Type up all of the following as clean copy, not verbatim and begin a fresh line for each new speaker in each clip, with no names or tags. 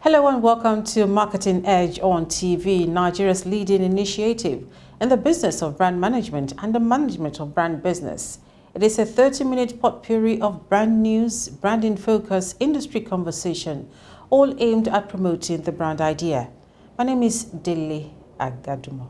Hello and welcome to Marketing Edge on TV, Nigeria's leading initiative in the business of brand management and the management of brand business. It is a 30-minute potpourri of brand news, branding focus, industry conversation, all aimed at promoting the brand idea. My name is Dele Agadumo.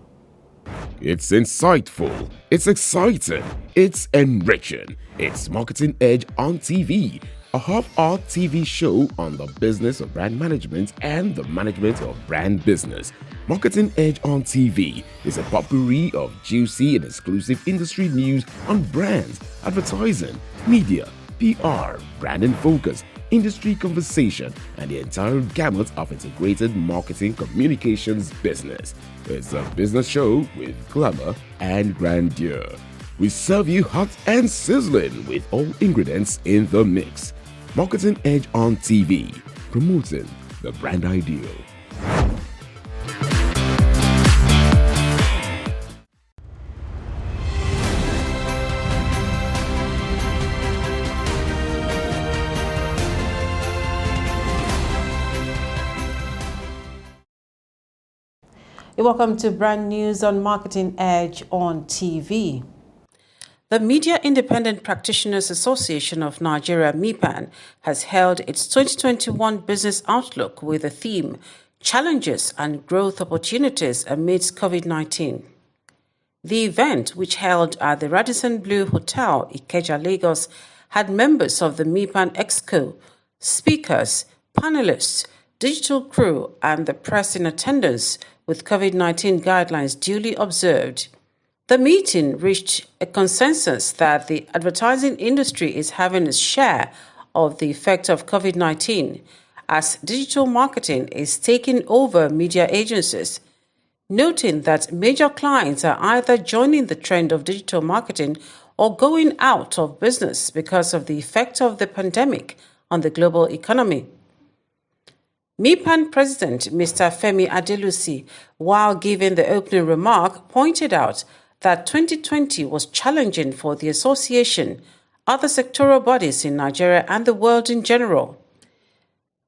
It's insightful, it's exciting, it's enriching. It's Marketing Edge on TV, a half-hour TV show on the business of brand management and the management of brand business. Marketing Edge on TV is a potpourri of juicy and exclusive industry news on brands, advertising, media, PR, branding focus, industry conversation, and the entire gamut of integrated marketing communications business. It's a business show with glamour and grandeur. We serve you hot and sizzling with all ingredients in the mix. Marketing Edge on TV, promoting the brand ideal.
Welcome to brand news on Marketing Edge on TV. The Media Independent Practitioners Association of Nigeria, MIPAN, has held its 2021 Business Outlook with the theme Challenges and Growth Opportunities Amidst COVID-19. The event, which held at the Radisson Blu Hotel, Ikeja, Lagos, had members of the MIPAN Exco, speakers, panelists, digital crew, and the press in attendance, with COVID-19 guidelines duly observed. The meeting reached a consensus that the advertising industry is having its share of the effect of COVID-19 as digital marketing is taking over media agencies, noting that major clients are either joining the trend of digital marketing or going out of business because of the effect of the pandemic on the global economy. MIPAN President Mr. Femi Adelusi, while giving the opening remark, pointed out that 2020 was challenging for the association, other sectoral bodies in Nigeria and the world in general.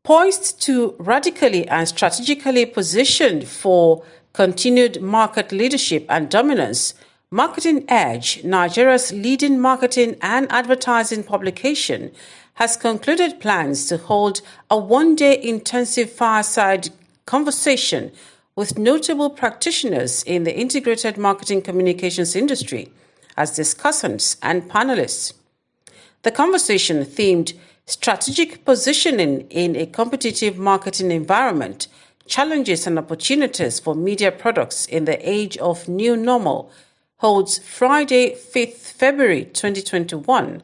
Poised to radically and strategically position for continued market leadership and dominance, Marketing Edge, Nigeria's leading marketing and advertising publication, has concluded plans to hold a one-day intensive fireside conversation with notable practitioners in the integrated marketing communications industry as discussants and panelists. The conversation themed Strategic Positioning in a Competitive Marketing Environment, Challenges and Opportunities for Media Products in the Age of New Normal holds Friday, 5th February 2021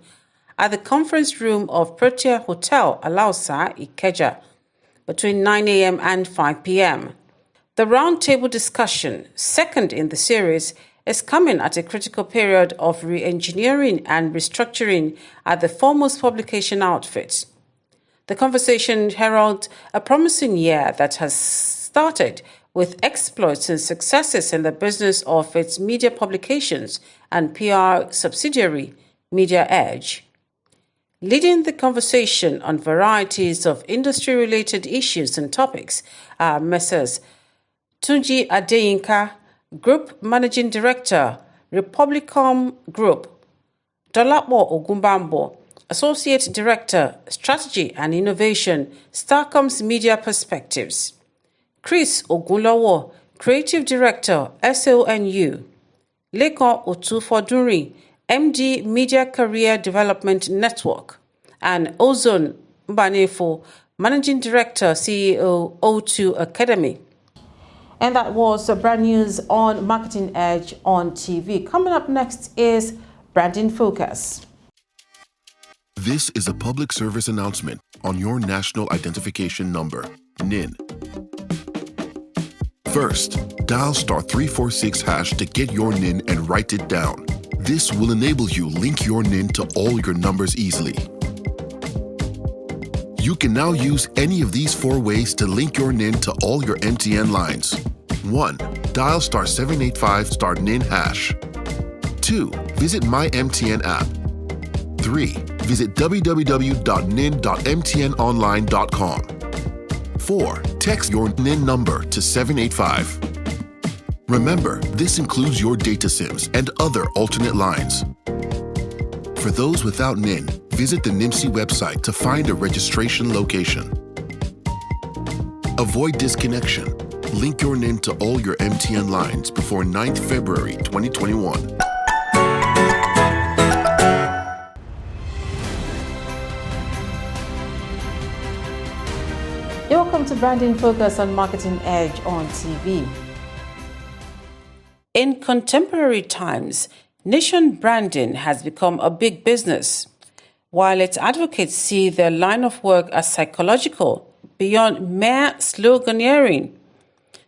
at the conference room of Protea Hotel, Alausa, Ikeja, between 9 a.m. and 5 p.m. The roundtable discussion, second in the series, is coming at a critical period of re-engineering and restructuring at the foremost publication outfit. The conversation heralds a promising year that has started with exploits and successes in the business of its media publications and PR subsidiary, Media Edge. Leading the conversation on varieties of industry-related issues and topics are Messrs. Tunji Adeyinka, Group Managing Director, Republicom Group; Dolapo Ogunbambo, Associate Director, Strategy and Innovation, Starcoms Media Perspectives; Chris Ogunlowo, Creative Director, SONU; Lekan Otufodunrin, MD Media Career Development Network; and Ozone Mbanefo, Managing Director, CEO, O2 Academy. And that was brand news on Marketing Edge on TV. Coming up next is Branding Focus.
This is a public service announcement on your National Identification Number, NIN. First, dial *346# to get your NIN and write it down. This will enable you link your NIN to all your numbers easily. You can now use any of these 4 ways to link your NIN to all your MTN lines. 1. Dial *785*NIN#. 2. Visit My MTN app. 3. Visit www.nin.mtnonline.com. 4. Text your NIN number to 785. Remember, this includes your data SIMs and other alternate lines. For those without NIN, visit the NIMSI website to find a registration location. Avoid disconnection. Link your NIN to all your MTN lines before 9th February 2021.
You're welcome to Branding Focus on Marketing Edge on TV. In contemporary times, nation branding has become a big business, while its advocates see their line of work as psychological, beyond mere sloganeering.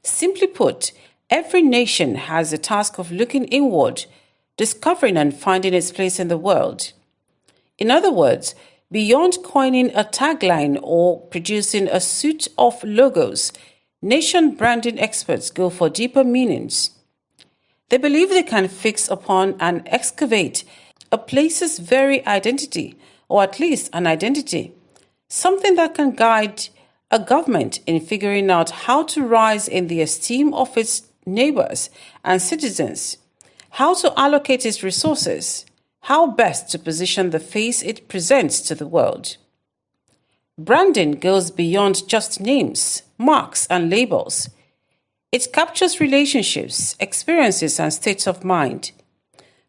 Simply put, every nation has the task of looking inward, discovering and finding its place in the world. In other words, beyond coining a tagline or producing a suite of logos, nation branding experts go for deeper meanings. They believe they can fix upon and excavate a place's very identity, or at least an identity, something that can guide a government in figuring out how to rise in the esteem of its neighbors and citizens, how to allocate its resources, how best to position the face it presents to the world. Branding goes beyond just names, marks, and labels. It captures relationships, experiences, and states of mind.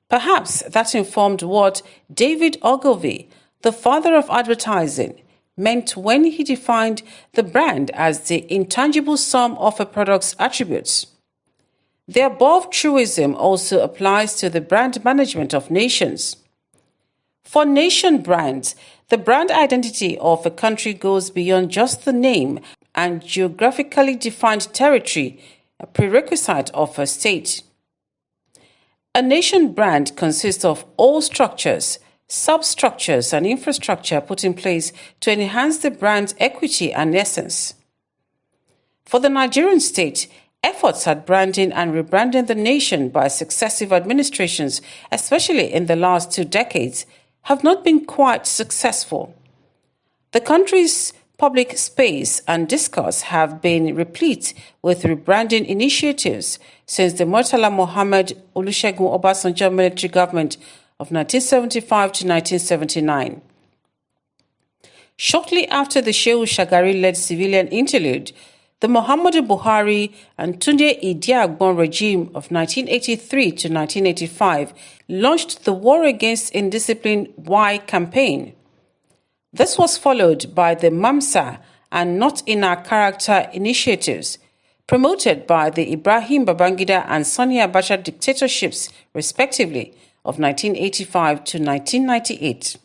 Perhaps that informed what David Ogilvy, the father of advertising, meant when he defined the brand as the intangible sum of a product's attributes. The above truism also applies to the brand management of nations. For nation brands, the brand identity of a country goes beyond just the name and geographically defined territory, a prerequisite of a state. A nation brand consists of all structures, substructures, and infrastructure put in place to enhance the brand's equity and essence. For the Nigerian state, efforts at branding and rebranding the nation by successive administrations, especially in the last 2 decades, have not been quite successful. The country's public space and discourse have been replete with rebranding initiatives since the Murtala Mohammed Olusegun Obasanjo military government of 1975 to 1979. Shortly after the Shehu Shagari-led civilian interlude, the Muhammadu Buhari and Tunde Idiagbon regime of 1983 to 1985 launched the War Against Indiscipline Y campaign. This was followed by the MAMSA and Not in Our Character initiatives, promoted by the Ibrahim Babangida and Sani Abacha dictatorships, respectively, of 1985 to 1998.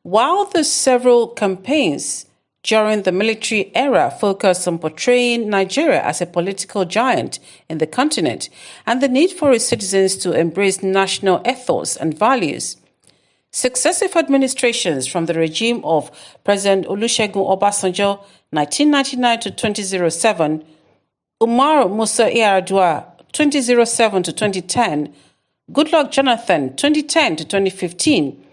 While the several campaigns during the military era focused on portraying Nigeria as a political giant in the continent and the need for its citizens to embrace national ethos and values, successive administrations from the regime of President Olusegun Obasanjo 1999 to 2007, Umar Musa Yar'Adua 2007 to 2010, Goodluck Jonathan 2010 to 2015,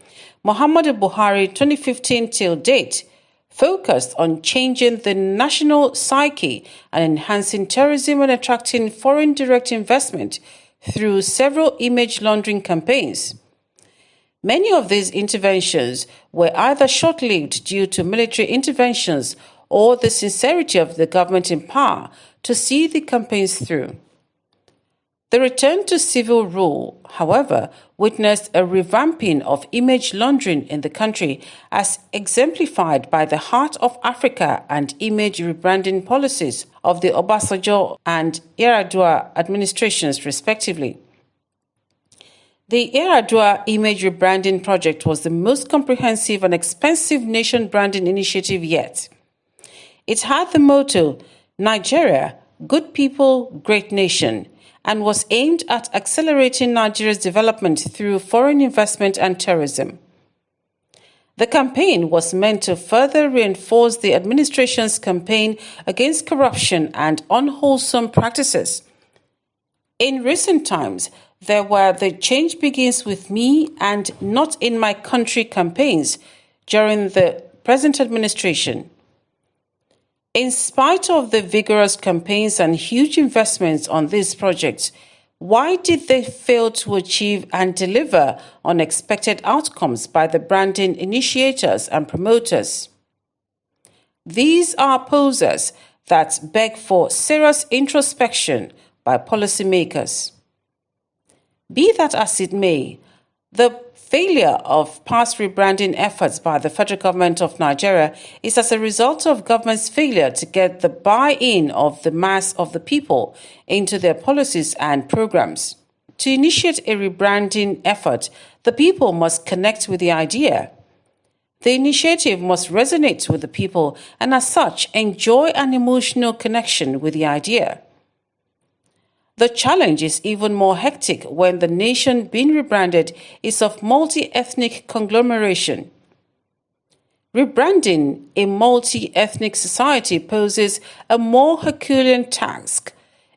Muhammadu Buhari 2015 till date, focused on changing the national psyche and enhancing tourism and attracting foreign direct investment through several image laundering campaigns. Many of these interventions were either short-lived due to military interventions or the sincerity of the government in power to see the campaigns through. The return to civil rule, however, witnessed a revamping of image laundering in the country as exemplified by the Heart of Africa and image rebranding policies of the Obasanjo and Yar'Adua administrations, respectively. The Yar'Adua image rebranding project was the most comprehensive and expensive nation branding initiative yet. It had the motto, Nigeria, Good People, Great Nation, and was aimed at accelerating Nigeria's development through foreign investment and tourism. The campaign was meant to further reinforce the administration's campaign against corruption and unwholesome practices. In recent times, there were the Change Begins With Me and Not in My Country campaigns during the present administration. In spite of the vigorous campaigns and huge investments on these projects, why did they fail to achieve and deliver on expected outcomes by the branding initiators and promoters? These are poses that beg for serious introspection by policymakers. Be that as it may, the failure of past rebranding efforts by the federal government of Nigeria is as a result of government's failure to get the buy-in of the mass of the people into their policies and programs. To initiate a rebranding effort, the people must connect with the idea. The initiative must resonate with the people and, as such, enjoy an emotional connection with the idea. The challenge is even more hectic when the nation being rebranded is of multi-ethnic conglomeration. Rebranding a multi-ethnic society poses a more Herculean task,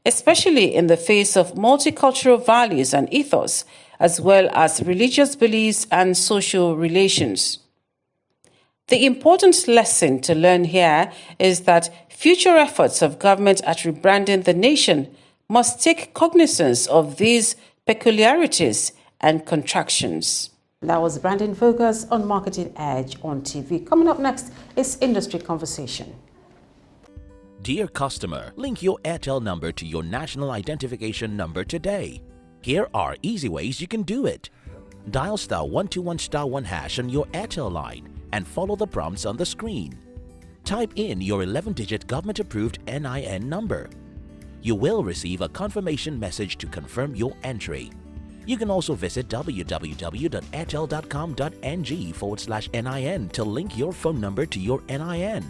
especially in the face of multicultural values and ethos, as well as religious beliefs and social relations. The important lesson to learn here is that future efforts of government at rebranding the nation must take cognizance of these peculiarities and contractions. That was Branding Focus on Marketing Edge on TV. Coming up next is Industry Conversation.
Dear customer, link your Airtel number to your national identification number today. Here are easy ways you can do it. Dial *121*1# on your Airtel line and follow the prompts on the screen. Type in your 11-digit government-approved NIN number. You will receive a confirmation message to confirm your entry. You can also visit www.airtel.com.ng/NIN to link your phone number to your NIN.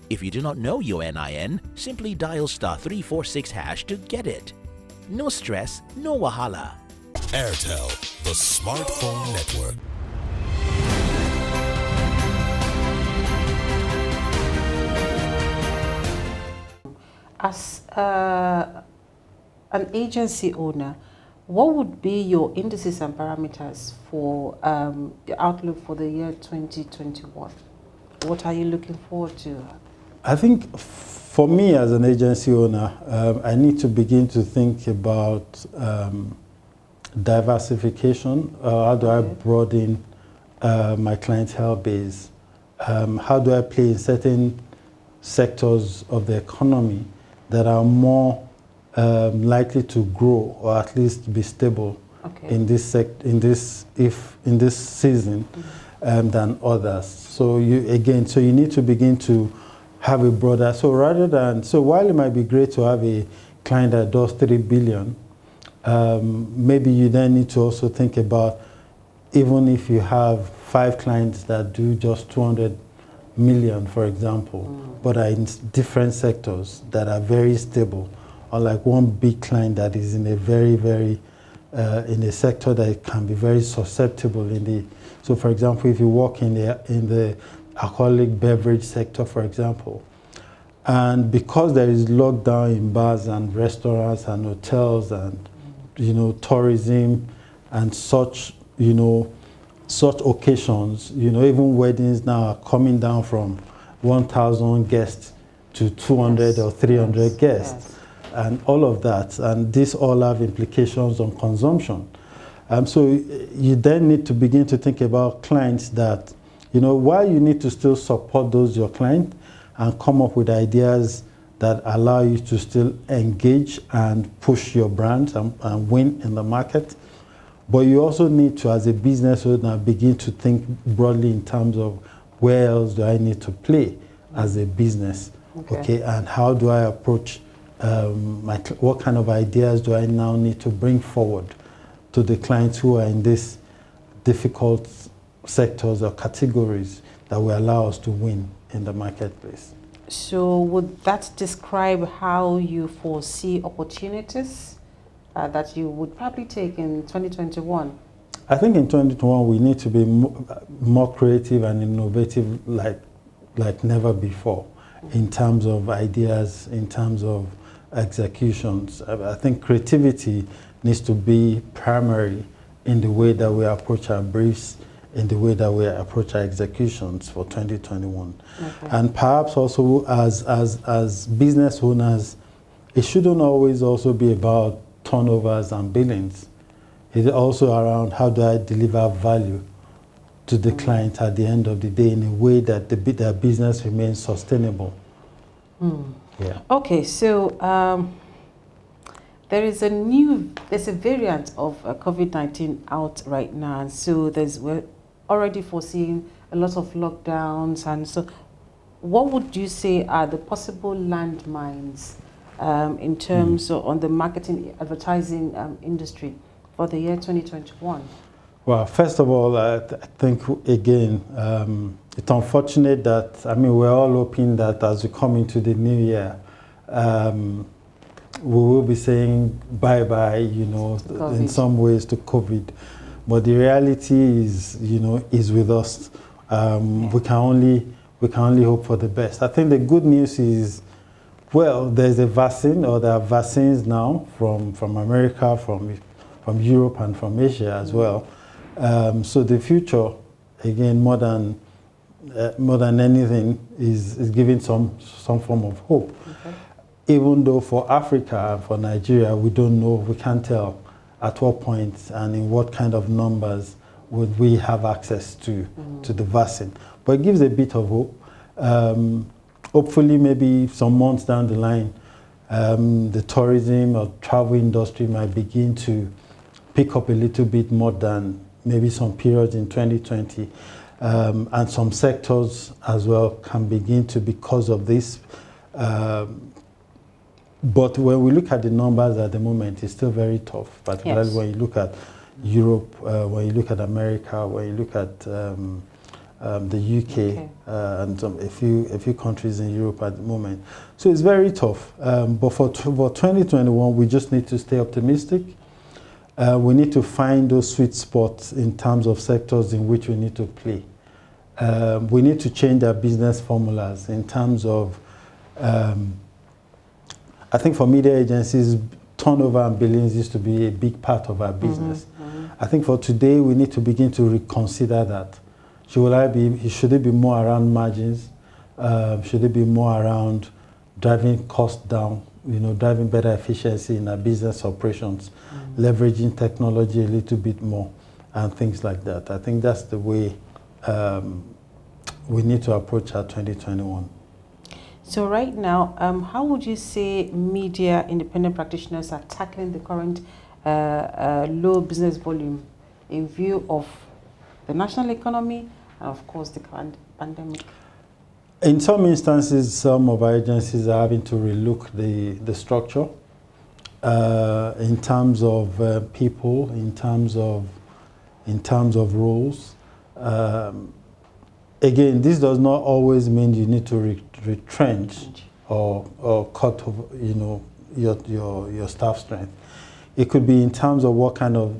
If you do not know your NIN, simply dial *346# to get it. No stress, no wahala.
Airtel, the smartphone network.
As an agency owner, what would be your indices and parameters for the outlook for the year 2021? What are you looking forward to?
I think for me as an agency owner, I need to begin to think about diversification. How do I broaden my clientele base? How do I play in certain sectors of the economy that are more likely to grow or at least be stable in this season than others? So you need to begin to have a broader. So while it might be great to have a client that does 3 billion, maybe you then need to also think about, even if you have 5 clients that do just 200 million, for example, but are in different sectors that are very stable, or like one big client that is in a very, very in a sector that can be very susceptible so for example, if you work in the alcoholic beverage sector, for example, and because there is lockdown in bars and restaurants and hotels and tourism and such occasions, even weddings now are coming down from 1,000 guests to 200 or 300 guests, and all of that, and these all have implications on consumption. So you then need to begin to think about clients that, while you need to still support your clients and come up with ideas that allow you to still engage and push your brand and win in the market, but you also need to, as a business owner, begin to think broadly in terms of where else do I need to play as a business, and how do I approach what kind of ideas do I now need to bring forward to the clients who are in these difficult sectors or categories that will allow us to win in the marketplace.
So would that describe how you foresee opportunities that you would probably take in 2021?
I think in 2021 we need to be more creative and innovative like never before, in terms of ideas, in terms of executions. I think creativity needs to be primary in the way that we approach our briefs, in the way that we approach our executions for 2021.
Okay.
And perhaps also as business owners, it shouldn't always also be about turnovers and billings. It's also around how do I deliver value to the client at the end of the day in a way that their business remains sustainable. Yeah.
Okay, so there's a variant of COVID-19 out right now, and so we're already foreseeing a lot of lockdowns, and so what would you say are the possible landmines in terms of on the marketing advertising industry for the year 2021?
Well, first of all, I think, again, it's unfortunate that, we're all hoping that as we come into the new year, we will be saying bye-bye, in some ways to COVID. But the reality is, is with us. We can only hope for the best. I think the good news is, well, there's a vaccine, or there are vaccines now from America, from Europe, and from Asia as well. So the future, again, more than anything, is giving some form of hope.
Okay.
Even though for Africa and for Nigeria, we don't know, we can't tell at what point and in what kind of numbers would we have access to the vaccine. But it gives a bit of hope. Hopefully, maybe some months down the line, the tourism or travel industry might begin to pick up a little bit more than maybe some periods in 2020. And some sectors as well can begin to, because of this. But when we look at the numbers at the moment, it's still very tough, particularly when you look at Europe, when you look at America, when you look at the UK, and a few countries in Europe at the moment. So it's very tough. But for 2021, we just need to stay optimistic. We need to find those sweet spots in terms of sectors in which we need to play. We need to change our business formulas in terms of, I think for media agencies, turnover and billings used to be a big part of our business. I think for today, we need to begin to reconsider that. Should it be more around margins? Should it be more around driving costs down, driving better efficiency in our business operations, leveraging technology a little bit more, and things like that? I think that's the way we need to approach our 2021.
So right now, how would you say media independent practitioners are tackling the current low business volume in view of the national economy and, of course, the pandemic?
In some instances, some of our agencies are having to relook the structure in terms of people, in terms of roles. Again, this does not always mean you need to retrench or cut, your staff strength. It could be in terms of what kind of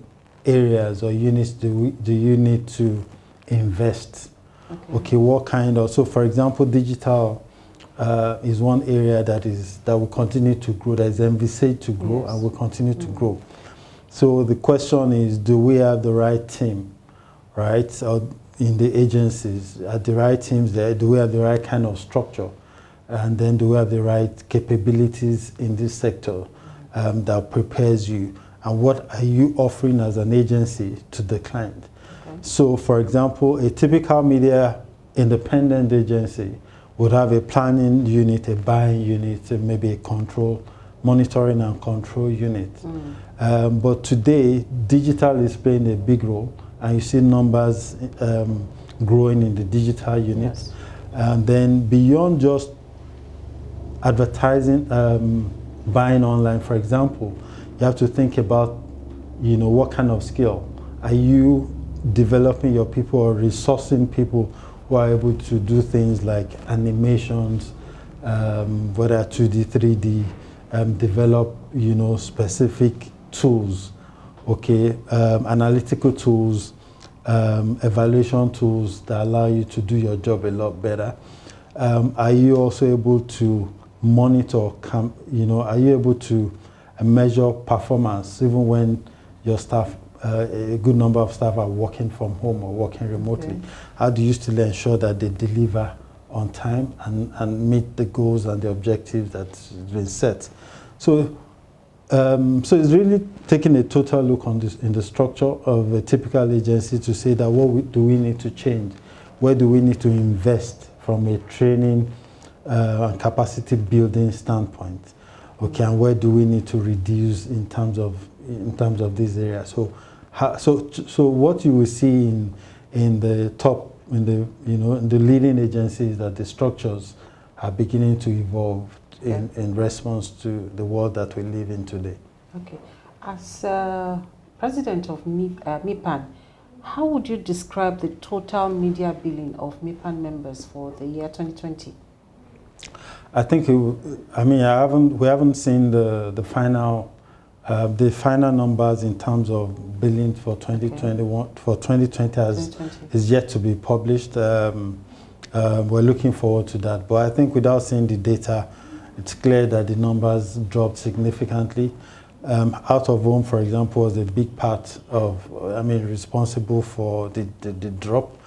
areas or units do you need to invest. Okay, what kind of, so for example, digital is one area that will continue to grow, that is envisaged to grow, and will continue to grow. So the question is, do we have the right team, right? So in the agencies, at the right teams there, do we have the right kind of structure? And then do we have the right capabilities in this sector that prepares you? And what are you offering as an agency to the client? So, for example, a typical media independent agency would have a planning unit, a buying unit, maybe a monitoring and control unit. But today, digital is playing a big role, and you see numbers growing in the digital unit. Yes. And then beyond just advertising, buying online, for example, you have to think about, what kind of skill are you developing your people or resourcing people who are able to do things like animations, whether 2D, 3D, develop, specific tools, analytical tools, evaluation tools that allow you to do your job a lot better. Are you also able to monitor, are you able to measure performance even when your staff a good number of staff are working from home or working remotely. Okay. How do you still ensure that they deliver on time and meet the goals and the objectives that's been set? So, so it's really taking a total look on this in the structure of a typical agency to say that do we need to change? Where do we need to invest from a training and capacity building standpoint? Okay, and where do we need to reduce in terms of these areas? So what you will see in the top, in the leading agencies, that the structures are beginning to evolve in response to the world that we live in today.
Okay, as president of MIPAN, how would you describe the total media billing of MIPAN members for the year 2020?
I think we haven't seen the final numbers in terms of billing for 2021. Okay. For 2020 is yet to be published. We're looking forward to that. But I think without seeing the data, it's clear that the numbers dropped significantly. Out of home, for example, was a big part of, responsible for the drop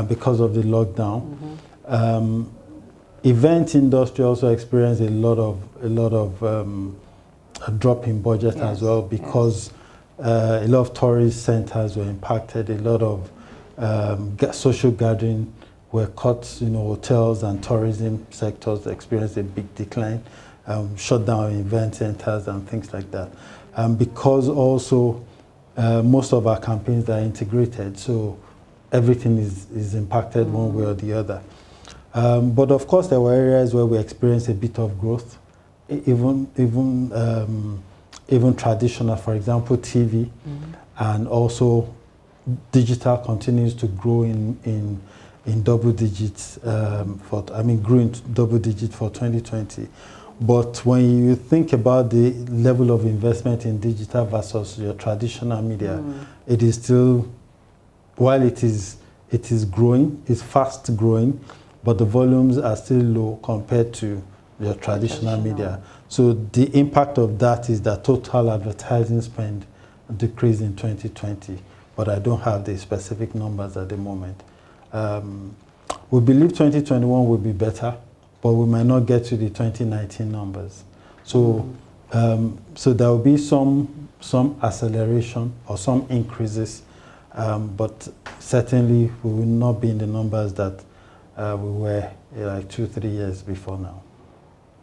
because of the lockdown. Mm-hmm. Event industry also experienced a lot of a drop in budget as well, because a lot of tourist centers were impacted. A lot of social gathering were cut. Hotels and tourism sectors experienced a big decline. Shut down event centers and things like that. Because also most of our campaigns are integrated, so everything is impacted one way or the other. But of course, there were areas where we experienced a bit of growth, even traditional, for example, TV, and also digital continues to grow in double digits. Grew in double digits for 2020. But when you think about the level of investment in digital versus your traditional media, it is still, while it is growing, it's fast growing, but the volumes are still low compared to your traditional media. So the impact of that is that total advertising spend decreased in 2020, but I don't have the specific numbers at the moment. We believe 2021 will be better, but we might not get to the 2019 numbers. So, so there will be some acceleration or some increases, but certainly we will not be in the numbers that we were like 2-3 years before now.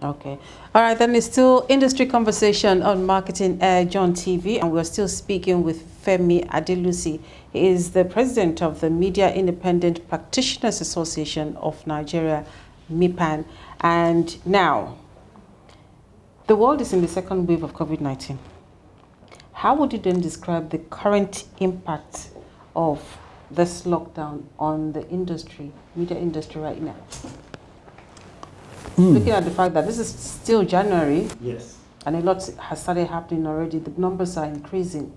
Okay. All right, then it's still industry conversation on Marketing Edge on TV, and we're still speaking with Femi Adelusi. He is the president of the Media Independent Practitioners Association of Nigeria, MIPAN. And now, the world is in the second wave of COVID-19. How would you then describe the current impact of this lockdown on the industry, media industry right now? Looking at the fact that this is still January,
yes,
and a lot has started happening already, the numbers are increasing.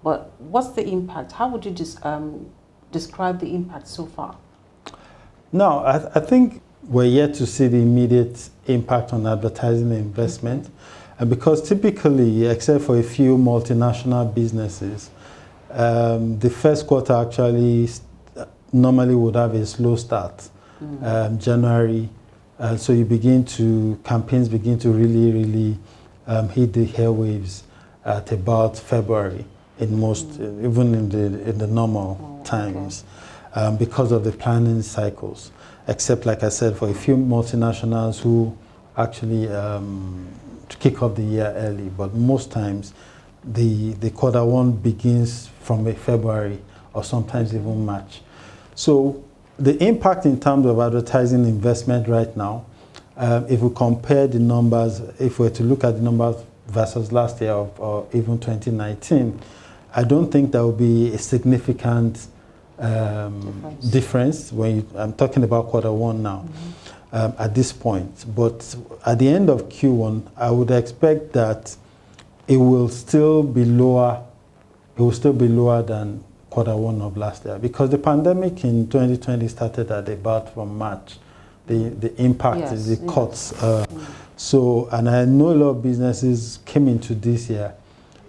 But what's the impact? How would you describe the impact so far?
No, I think we're yet to see the immediate impact on advertising investment. And because typically, except for a few multinational businesses, the first quarter actually normally would have a slow start. January, so campaigns begin to really hit the airwaves at about February in most, even in the normal times, because of the planning cycles. Except, like I said, for a few multinationals who actually kick off the year early, but most times the quarter one begins from February or sometimes even March. So the impact in terms of advertising investment right now, if we compare the numbers, if we were to look at the numbers versus last year or even 2019, I don't think there will be a significant difference when I'm talking about quarter one now at this point. But at the end of Q1, I would expect that it will still be lower. It will still be lower than quarter one of last year, because the pandemic in 2020 started at about from March. The impact is the cuts. So, and I know a lot of businesses came into this year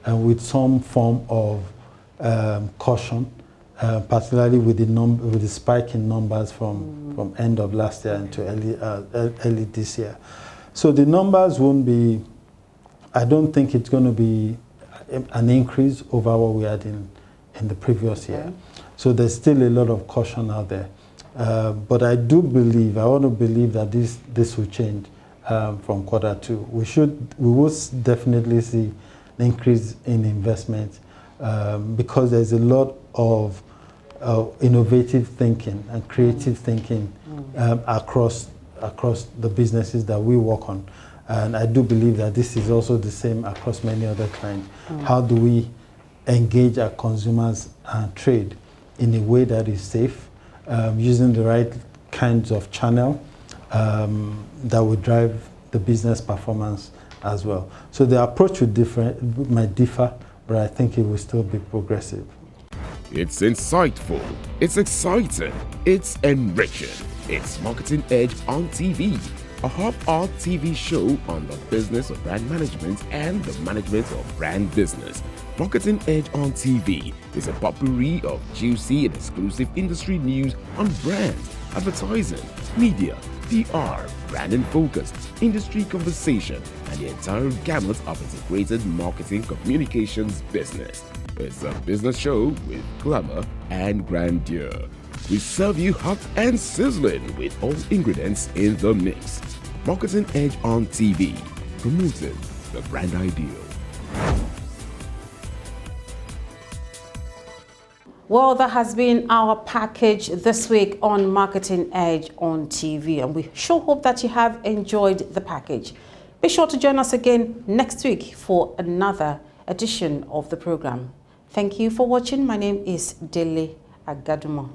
with some form of caution, particularly with the spike in numbers from end of last year into early this year. So the numbers won't be, I don't think it's going to be an increase over what we had in the previous year. So there's still a lot of caution out there. But I do believe, I want to believe that this will change from Q2. We will definitely see an increase in investment because there's a lot of innovative thinking and creative thinking across the businesses that we work on. And I do believe that this is also the same across many other clients. How do we engage our consumers and trade in a way that is safe, using the right kinds of channel that will drive the business performance as well. So the approach might differ, but I think it will still be progressive.
It's insightful, it's exciting, it's enriching. It's Marketing Edge on TV, a half-hour TV show on the business of brand management and the management of brand business. Marketing Edge on TV is a potpourri of juicy and exclusive industry news on brands, advertising, media, PR, brand and focus, industry conversation, and the entire gamut of integrated marketing communications business. It's a business show with glamour and grandeur. We serve you hot and sizzling with all ingredients in the mix. Marketing Edge on TV, promoting the brand ideal.
Well, that has been our package this week on Marketing Edge on TV, and we sure hope that you have enjoyed the package. Be sure to join us again next week for another edition of the program. Thank you for watching. My name is Dele Agadumo.